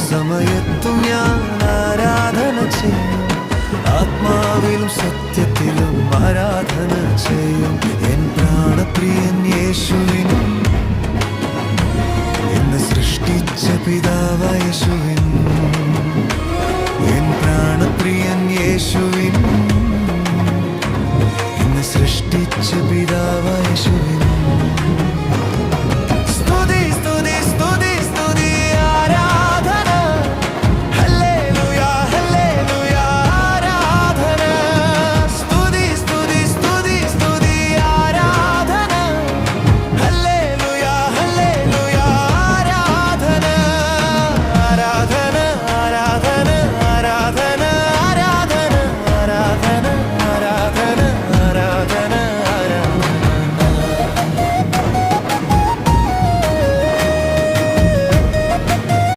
സമയത്തും ഞാൻ ആരാധന ചെയ്യും, ആത്മാവിലും സത്യത്തിലും ആരാധന ചെയ്യും. എൻ പ്രാണപ്രിയൻ യേശുവിനും എന്നെ സൃഷ്ടിച്ച പിതാവായ യേശുവിൻ, എൻ പ്രാണപ്രിയൻ യേശുവിൻ എന്നെ സൃഷ്ടിച്ച പിതാ